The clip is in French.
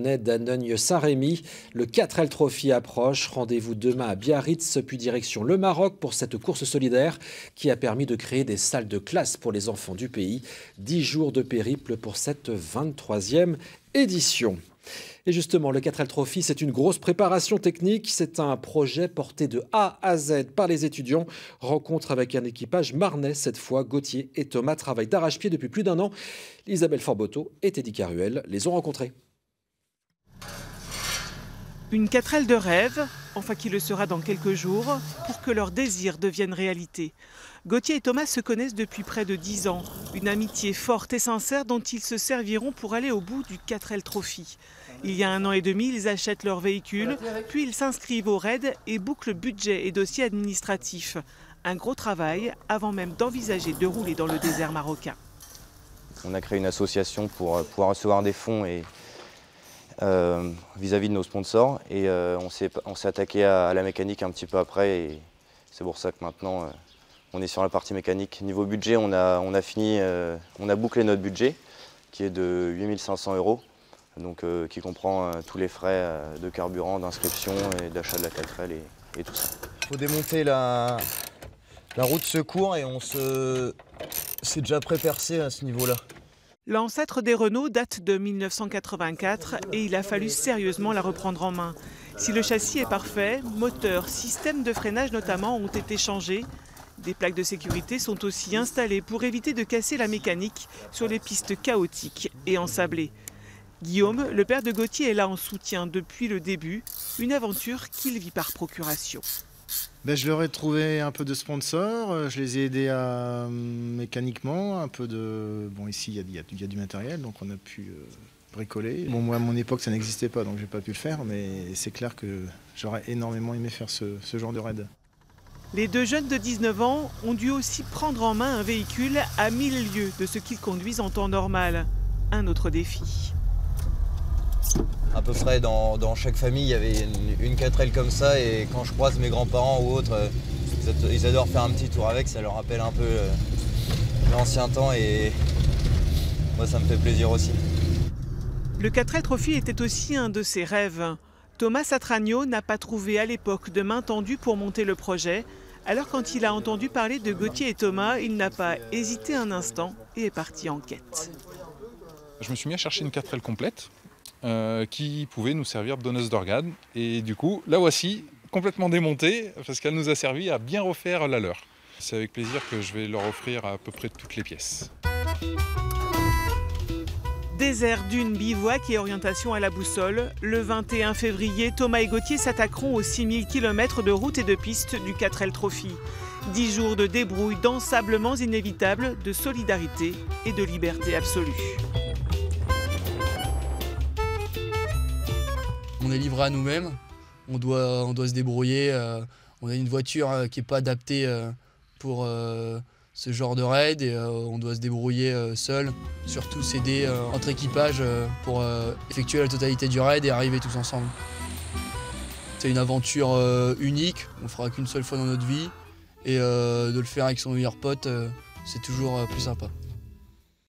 Dannogne-Saint-Rémy, le 4L Trophy approche. Rendez-vous demain à Biarritz, puis direction le Maroc pour cette course solidaire qui a permis de créer des salles de classe pour les enfants du pays. 10 jours de périple pour cette 23e édition. Et justement, le 4L Trophy, c'est une grosse préparation technique. C'est un projet porté de A à Z par les étudiants. Rencontre avec un équipage marnais cette fois. Gauthier et Thomas travaillent d'arrache-pied depuis plus d'1 an. Isabelle Forboto et Teddy Caruel les ont rencontrés. Une 4L de rêve, enfin qui le sera dans quelques jours, pour que leur désir devienne réalité. Gauthier et Thomas se connaissent depuis près de 10 ans. Une amitié forte et sincère dont ils se serviront pour aller au bout du 4L Trophy. Il y a 1 an et demi, ils achètent leur véhicule, puis ils s'inscrivent au raid et bouclent budget et dossier administratif. Un gros travail avant même d'envisager de rouler dans le désert marocain. On a créé une association pour pouvoir recevoir des fonds vis-à-vis de nos sponsors et on s'est attaqué à la mécanique un petit peu après et c'est pour ça que maintenant on est sur la partie mécanique. Niveau budget, on a bouclé notre budget qui est de 8 500 €, donc qui comprend tous les frais de carburant, d'inscription et d'achat de la 4L et tout ça. Il faut démonter la roue de secours et c'est déjà pré-percé à ce niveau-là. L'ancêtre des Renault date de 1984 et il a fallu sérieusement la reprendre en main. Si le châssis est parfait, moteur, système de freinage notamment ont été changés. Des plaques de sécurité sont aussi installées pour éviter de casser la mécanique sur les pistes chaotiques et ensablées. Guillaume, le père de Gauthier, est là en soutien depuis le début, une aventure qu'il vit par procuration. Je leur ai trouvé un peu de sponsors, je les ai aidés mécaniquement, un peu de... Bon, ici, il y a du matériel, donc on a pu bricoler. Bon, moi, à mon époque, ça n'existait pas, donc j'ai pas pu le faire, mais c'est clair que j'aurais énormément aimé faire ce genre de raid. Les deux jeunes de 19 ans ont dû aussi prendre en main un véhicule à 1000 lieues de ce qu'ils conduisent en temps normal. Un autre défi. À peu près dans chaque famille, il y avait une 4L comme ça et quand je croise mes grands-parents ou autres, ils adorent faire un petit tour avec, ça leur rappelle un peu l'ancien temps et moi ça me fait plaisir aussi. Le 4L Trophy était aussi un de ses rêves. Thomas Satragno n'a pas trouvé à l'époque de main tendue pour monter le projet. Alors quand il a entendu parler de Gauthier et Thomas, il n'a pas hésité un instant et est parti en quête. Je me suis mis à chercher une 4L complète. Qui pouvait nous servir de donneuse d'organes. Et du coup, la voici complètement démontée parce qu'elle nous a servi à bien refaire la leur. C'est avec plaisir que je vais leur offrir à peu près toutes les pièces. Désert, dunes, bivouac et orientation à la boussole. Le 21 février, Thomas et Gauthier s'attaqueront aux 6000 km de route et de piste du 4L Trophy. 10 jours de débrouille, d'ensablements inévitables, de solidarité et de liberté absolue. On est livré à nous-mêmes, on doit se débrouiller. On a une voiture qui n'est pas adaptée pour ce genre de raid et on doit se débrouiller seul. Surtout s'aider entre équipages pour effectuer la totalité du raid et arriver tous ensemble. C'est une aventure unique, on ne fera qu'une seule fois dans notre vie et de le faire avec son meilleur pote, c'est toujours plus sympa.